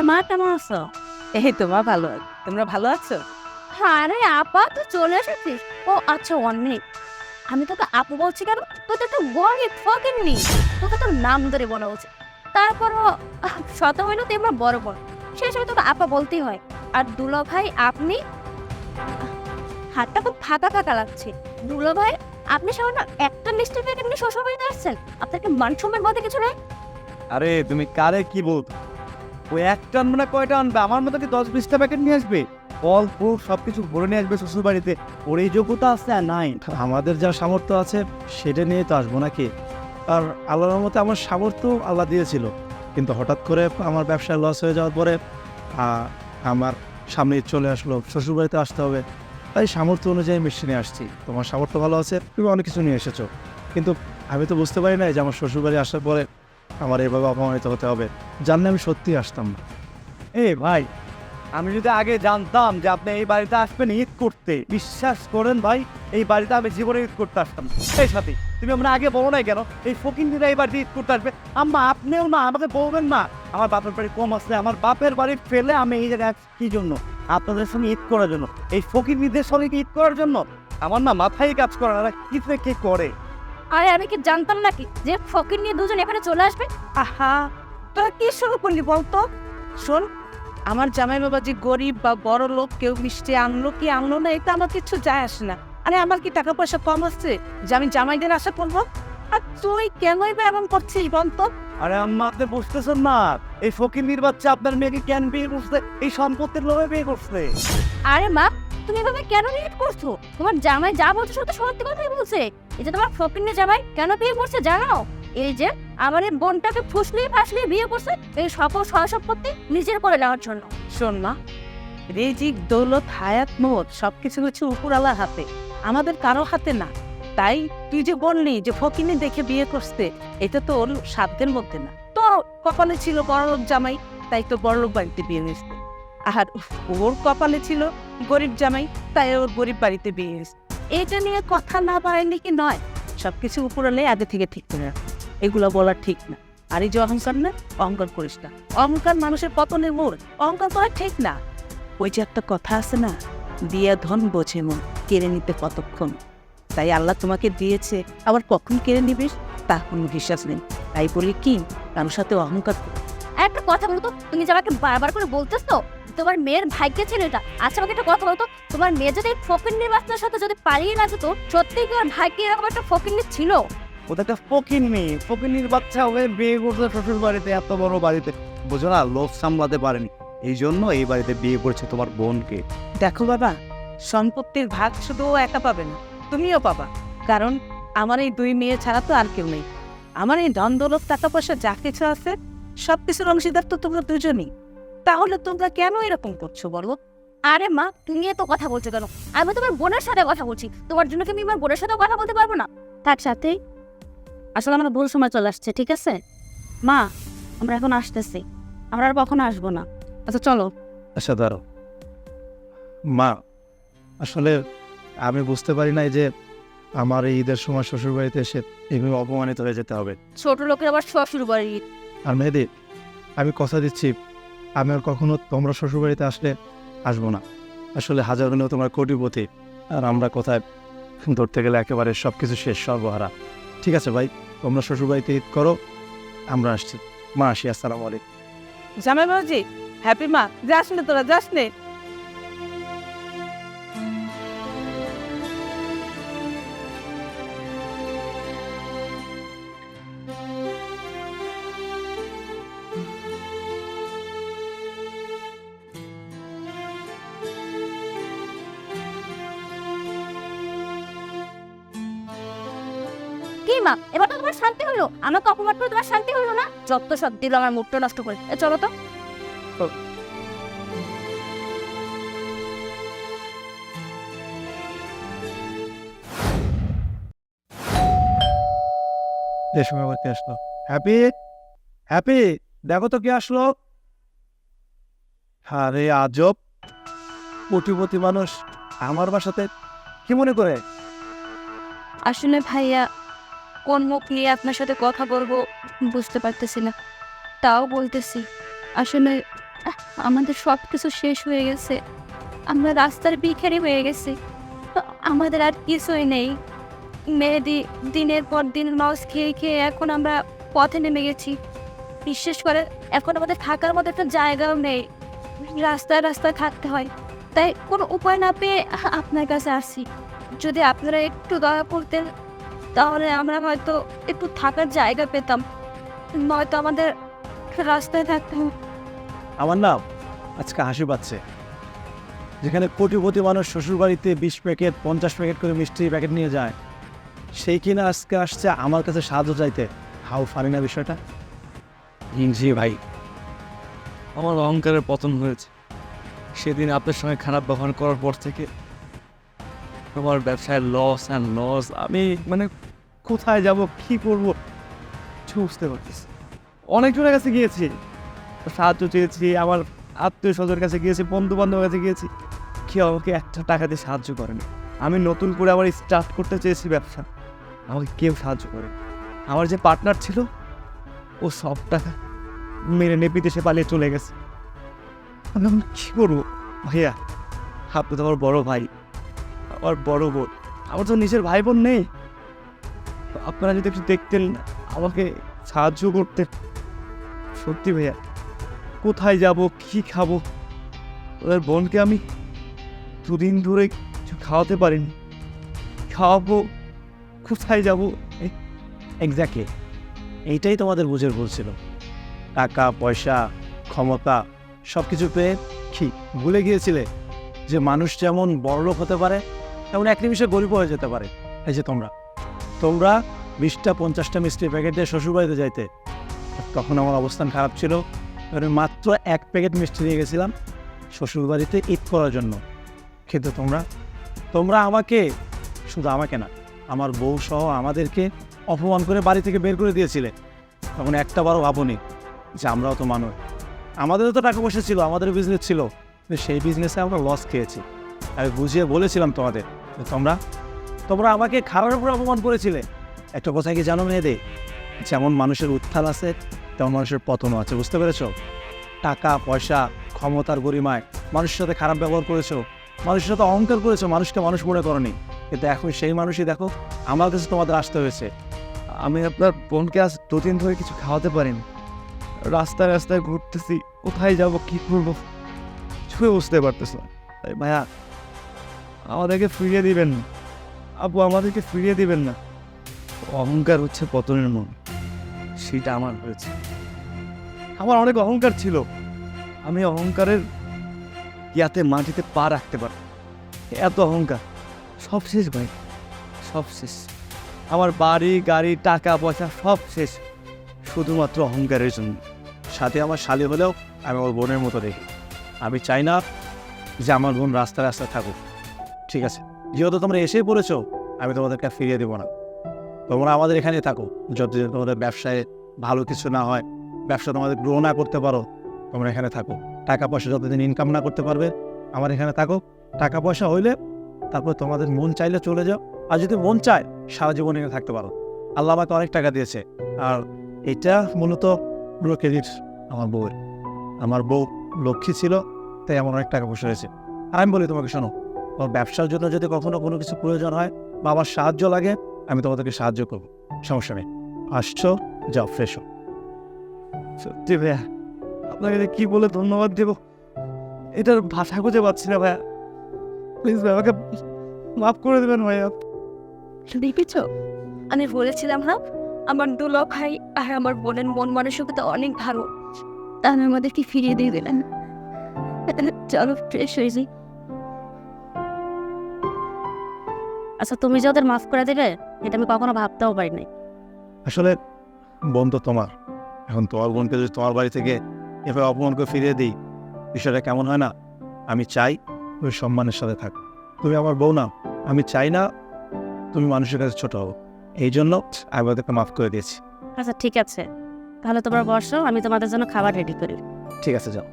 মা কেমন আছো? এই তো মা ভালো আছি। তোমরা ভালো আছো? আরে আপা তুই চলে এসেছিস? ও আচ্ছা অনেক। আমি তোকে আপু বলছি কেন? তুই তো একটা গরিব ফকিন্নি। তোকে তোর নাম ধরে বলা উচিত। তারপরও শত হইলো তুই আমার বড় বোন, সেই সময় তোকে আপা বলতেই হয়। আর দুলা ভাই আপনি, হাতটা খুব ফাঁকা ফাঁকা লাগছে। দুলা ভাই আপনি সামান্য একটা মিষ্টি প্যাকেট নিয়ে শ্বশুর বাড়িতে আসছেন, আপনার কি মান সম্মান বলতে কিছু নেই? আরে তুমি কারে কি বলতো? ওই একটা আনবে না কয়টা আনবে? আমার মতো কি 10-20টা প্যাকেট নিয়ে আসবে? অল্প সবকিছু ভরে নিয়ে আসবে শ্বশুর বাড়িতে? ওর এই যোগ্যতা আছে আর নাই? আমাদের যা সামর্থ্য আছে সেটা নিয়ে তো আসবো নাকি? আর আল্লাহর মতে আমার সামর্থ্য আল্লাহ দিয়েছিল, কিন্তু হঠাৎ করে আমার ব্যবসায় লস হয়ে যাওয়ার পরে আমার সামনে চলে আসলো শ্বশুরবাড়িতে আসতে হবে, তাই সামর্থ্য অনুযায়ী মিষ্টি নিয়ে আসছি। তোমার সামর্থ্য ভালো আছে, তুমি অনেক কিছু নিয়ে এসেছো, কিন্তু আমি তো বুঝতে পারি না যে আমার শ্বশুরবাড়ি আসার পরে আমার এভাবে অপমানিত হতে হবে। জানলে আমি সত্যিই আসতাম না। ভাই, আমি যদি আগে জানতাম যে আপনি এই বাড়িতে আসবেন ঈদ করতে, বিশ্বাস করেন ভাই, এই বাড়িতে আমি জীবনে ঈদ করতে আসতাম না। এই সাথে তুমি আমরা আগে বলো নাই কেন এই ফকিন্নিরা এই বাড়িতে ঈদ করতে আসবে? আম্মা আপনিও না আমাকে বলবেন না? আমার বাপের বাড়ি কম আছে, আমার বাপের বাড়ি ফেলে আমি এই জায়গায় আসছি কি জন্য? আপনাদের সঙ্গে ঈদ করার জন্য। এই ফকিন্নিদের সঙ্গে কি ঈদ করার জন্য? আমার না মাথায় কাজ করে না, কি থেকে কে করে। আরে আমি কি জানতাম নাকি যে ফকির নিয়ে দুজন এখানে চলে আসবে? আহা, তোরা কি শুরু করলি বলতো? শোন, আমার জামাই বাবা যে গরিব বা বড় লোক, কেউ মিষ্টি আনলো কি আনলো না, এটা আমার কিছু যায় আসে না। আরে আমার কি টাকা পয়সা কম আসছে যে আমি জামাইদের আশা করবো? আর তুই কেনই বা এমন করছিস বলতো? আরে আম্মা আপনি বুঝতেছেন না, এই ফকিন্নির বাচ্চা আপনার মেয়েকে কেন বিয়ে করছে? এই সম্পত্তির লোভে বিয়ে করছে। আরে মা, তুমি এভাবে কেন রিয়েক্ট করছো? তোমার জামাই যা বলছে সব তো সত্যি কথাই বলছে। এই যে তোমার ফকিন্নে জামাই কেন বিয়ে করছে জানো? এই যে আমার এই বোনটাকে ফুসলিয়ে ফাসলিয়ে বিয়ে করছে এই সকল সয় সম্পত্তি নিজের করে নেওয়ার জন্য। শোন মা, রিজিক, দৌলত, হায়াত, মত সবকিছু হচ্ছে উপরওয়ালার হাতে, আমাদের কারো হাতে না। তাই তুই যে বললি যে ফকিনি দেখে বিয়ে করতে, এটা তো ওর সাধ্যের মধ্যে না। তোর কপালে ছিল বড়লোক জামাই, তাই তো বড়লোক বাড়িতে বিয়ে হয়েছে। আর ওর কপালে ছিল গরিব জামাই, তাই ওর গরিব বাড়িতে বিয়ে হয়েছে। এটা নিয়ে কথা না বাড়াইলে কি নয়? সবকিছু উপরওয়ালে আগে থেকে ঠিক করে রাখ, এগুলো বলা ঠিক না। আর এই যে অহংকার না, অহংকার করিস না। অহংকার মানুষের পতনের মূল, অহংকার করা ঠিক না। ওই যে একটা কথা আছে না, দিয়া ধন বোঝে মন, কেড়ে নিতে কতক্ষণ। তাই আল্লাহ তোমাকে দিয়েছে, আবার কখন কেড়ে নিবিস তার কোনো বিশ্বাস নেই। তাই বলি কি, কারোর সাথে অহংকার করো। আর একটা কথা বলতো, তুমি যে আমাকে বারবার করে বলতেছো তোমার মেয়ের ভাগ্যে ছিল এটা। আচ্ছা আমাকে একটা কথা বলতো, তোমার মেয়ে যদি ফকিন্নির বাচ্চার সাথে যদি পালিয়ে না যেত, সত্যি কি ওর ভাগ্যে এরকম একটা ফকিন্নি ছিল? ওটা একটা ফকিন্নি, ফকিন্নির বাচ্চা হয়ে বিয়ে করছে শ্বশুর বাড়িতে, এত বড় বাড়িতে। বুঝো না, লোভ সামলাতে পারেনি, এই জন্য এই বাড়িতে বিয়ে করছে তোমার বোনকে। দেখো বাবা, সম্পত্তির ভাগ শুধু ও একা পাবে না, তুমিও পাবা। কারণ আমার এই দুই মেয়ে ছাড়া তো আর কেউ নেই। আমার এই ধন দৌলত টাকা পয়সা যা কিছু আছে, সবকিছুর অংশীদার তো তোমরা দুজনই। তাহলে তোমরা কেন এরকম করছো বলো? আরে মা, তুমি এত কথা বলছো কেন? আমি তোমার বোনের সাথে কথা বলছি, তোমার জন্য কি আমি আমার বোনের সাথে কথা বলতে পারবো না? তার সাথে আসলে আমার ভুল সময় চলে আসছে, ঠিক আছে মা? আমরা এখন আসতেছি, আমরা আর কখনো আসবো না। আচ্ছা চলো। আচ্ছা দাঁড়ো মা, আসলে আমি বুঝতে পারি নাই যে আমার এই ঈদের সময় শ্বশুরবাড়িতে এসে এভাবে অপমানিত হয়ে যেতে হবে। ছোট লোকের আবার শ্বশুর বাড়ি। আর মেহেদি, আমি কথা দিচ্ছি আমি আর কখনো তোমরা শ্বশুরবাড়িতে আসলে আসবো না। আসলে হাজার হলেও তোমার কোটিপতি, আর আমরা কোথায় ধরতে গেলে একেবারে সব কিছু শেষ, সর্বহারা। ঠিক আছে ভাই, তোমরা শ্বশুরবাড়িতে ঈদ করো, আমরা আসছি। মা আসি, আসসালামু আলাইকুম। জামাই বাবাজি, হ্যাপি মা, যাস নে তোরা, যাস নে। কি মা, এবার তো তোমার শান্তি হলো? আমাকে অপমান করে তোমার শান্তি হলো না? যত সব দিল আমার মুডটা নষ্ট করে। চলো তো। এ সময় আবার কে আসলো? হ্যাপি, হ্যাপি, দেখো তো কে আসলো। আরে আজব, কোটিপতি মানুষ আমার বাসাতে কি মনে করে? আসলে ভাইয়া, কোন মুখ নিয়ে আপনার সাথে কথা বলবো বুঝতে পারতেছি না, তাও বলতেছি। আসলে আমাদের সব কিছু শেষ হয়ে গেছে, আমরা রাস্তার ভিখারি হয়ে গেছি, আমাদের আর কিছুই নেই। মেহেদি দিনের পর দিন লস খেয়ে খেয়ে এখন আমরা পথে নেমে গেছি। বিশেষ করে এখন আমাদের থাকার মতো একটা জায়গাও নেই, রাস্তায় রাস্তায় থাকতে হয়। তাই কোনো উপায় না পেয়ে আপনার কাছে আসি। যদি আপনারা একটু দয়া করতেন তাহলে আমরা হয়তো একটু থাকার জায়গা পেতাম, নয়তো আমাদের রাস্তায় থাকতে হবে। আমার নাম আজকে হাসি পাচ্ছে, যেখানে কোটিপতি মানুষ শ্বশুরবাড়িতে 20 প্যাকেট 50 প্যাকেট করে মিষ্টির প্যাকেট নিয়ে যায়, সেই কিনা আজকে আসছে আমার কাছে সাহায্য চাইতে। হাউ ফানি না বিষয়টা? জি ভাই, আমার অহংকারের পতন হয়েছে সেদিন আপনার সঙ্গে খারাপ ব্যবহার করার পর থেকে। আমার ব্যবসায় লস অ্যান্ড লস। আমি মানে কোথায় যাব, কি করব কিছু বুঝতে পারতেছি। অনেকজনের কাছে গিয়েছি, সাহায্য চেয়েছি, আমার আত্মীয় স্বজনের কাছে গিয়েছি, বন্ধু বান্ধবের কাছে গিয়েছি, কেউ আমাকে একটা টাকা দিয়ে সাহায্য করেনি। আমি নতুন করে আবার স্টার্ট করতে চেয়েছি ব্যবসা, আমাকে কেউ সাহায্য করে। আমার যে পার্টনার ছিল ও সব টাকা মেরে নিয়ে বিদেশে পালিয়ে চলে গেছে। আমি এখন কী করবো ভাইয়া? আপনি তো আমার বড় ভাই, আমার বড় বোন, আমার তো নিজের ভাই বোন নেই। আপনারা যদি একটু দেখতেন, আমাকে সাহায্য করতেন। সত্যি ভাইয়া, কোথায় যাব, কি খাবো? ওদের বোনকে আমি 2 দিন ধরে কিছু খাওয়াতে পারিনি, খাওয়াবো কোথায় যাব? এক্স্যাক্টলি এইটাই তোমাদের বুঝের ভুল ছিল। টাকা পয়সা ক্ষমতা সব কিছু পেয়ে কি ভুলে গিয়েছিলে যে মানুষ যেমন বড়লোক হতে পারে তেমন এক নিমিষে গরিব হয়ে যেতে পারে। এই যে তোমরা 20টা 50টা মিষ্টির প্যাকেট দিয়ে শ্বশুরবাড়িতে যাইতে, তখন আমার অবস্থান খারাপ ছিল। আমি মাত্র 1 প্যাকেট মিষ্টি নিয়ে গেছিলাম শ্বশুরবাড়িতে ঈদ করার জন্য। কিন্তু তোমরা আমাকে, শুধু আমাকে না, আমার বউ সহ আমাদেরকে অপমান করে বাড়ি থেকে বের করে দিয়েছিলে। তখন একটা বারও ভাবনি যে আমরাও তো মানুষ, আমাদেরও তো টাকা পয়সা ছিল, আমাদের বিজনেস ছিল, কিন্তু সেই বিজনেসে আমরা লস খেয়েছি। আমি বুঝিয়ে বলেছিলাম তোমাদের যে তোমরা আমাকে খারাপের উপর অপমান করেছিলে। একটা কথা কি জানো মেয়েদের, যেমন মানুষের উত্থান আছে তেমন মানুষের পতনও আছে, বুঝতে পেরেছো? টাকা পয়সা ক্ষমতার গরিমায় মানুষের সাথে খারাপ ব্যবহার করেছো, মানুষের সাথে অহংকার করেছো, মানুষকে মানুষ মনে করনি। কিন্তু এখন সেই মানুষই দেখো আমার কাছে তোমাদের আসতে হয়েছে। আমি আপনার বোনকে আজ 2 দিন ধরে কিছু খাওয়াতে পারিনি। রাস্তায় রাস্তায় ঘুরতেছি, কোথায় যাব, কি করবো কিছুই বুঝতে পারতেছি না। তাই ভাইয়া, আমাদেরকে ফিরিয়ে দিবেন না, আপু আমাদেরকে ফিরিয়ে দিবেন না। অহংকার হচ্ছে পতনের মূল, সেটা আমার হয়েছে। আমার অনেক অহংকার ছিল, আমি অহংকারের ইয়াতে মাটিতে পা রাখতে পারি। এত অহংকার সব শেষ ভাই, সব শেষ। আমার বাড়ি গাড়ি টাকা পয়সা সব শেষ, শুধুমাত্র অহংকারের জন্য। সাথে আমার শালি হলেও আমি ওর বোনের মতো দেখি। আমি চাই না যে আমার বোন রাস্তায় রাস্তায় থাকুক। ঠিক আছে, যেহেতু তোমরা এসেই পড়েছো, আমি তোমাদেরকে ফিরিয়ে দেবো না। তোমরা আমাদের এখানেই থাকো, যতদিন তোমাদের ব্যবসায় ভালো কিছু না হয়, ব্যবসা তোমাদের গ্রো না করতে পারো, তোমরা এখানে থাকো। টাকা পয়সা যতদিন ইনকাম না করতে পারবে আমার এখানে থাকো। টাকা পয়সা হইলে তারপর তোমাদের মন চাইলে চলে যাও, আর যদি মন চায় সারা জীবন এখানে থাকতে পারো। আল্লাহ আমাকে অনেক টাকা দিয়েছে, আর এটা মূলত পুরো ক্রেডিট আমার বউয়ের। আমার বউ লক্ষ্মী ছিল, তাই আমার অনেক টাকা পয়সা হয়েছে। আর আমি বলি তোমাকে, শোনো, তোমার ব্যবসার জন্য যদি কখনো কোনো কিছু প্রয়োজন হয় বা আমার সাহায্য লাগে, আমি তোমাদেরকে সাহায্য করবো, সমস্যা নেই। আসছো, যাও, ফ্রেশ হো। সত্যি ভাইয়া, আপনাকে কি বলে ধন্যবাদ দেব এটার ভাষা খুঁজে পাচ্ছি না ভাইয়া। প্লিজ ভাই, আমাকে মাফ করে দেবেন ভাইয়া। দেখেছো, আমি বলেছিলাম না আমার দুলো ভাই আর আমার বোনের মন মানসিকতা অনেক ভালো, তাহলে আমাদেরকে ফিরিয়ে দিয়ে দিলেন। চলো ফ্রেশ হয়ে যাই। আচ্ছা, তুমি যে ওদের মাফ করে দেবে এটা আমি কখনো ভাবতেও পারিনি। আসলে বোন তো তোমার, এখন তোমার বোনকে যদি তোমার বাড়ি থেকে এভাবে অপমান করে ফিরিয়ে দিই, বিষয়টা কেমন হয় না? আমি চাই তুমি সম্মানের সাথে থাকো। তুমি আমার বউ না, আমি চাই না তুমি মানুষের কাছে ছোট হও। এই জন্য আমি ওদেরকে মাফ করে দিয়েছি। আচ্ছা ঠিক আছে, তাহলে তোমরা বসো, আমি তোমাদের জন্য খাবার রেডি করি। ঠিক আছে, যাও।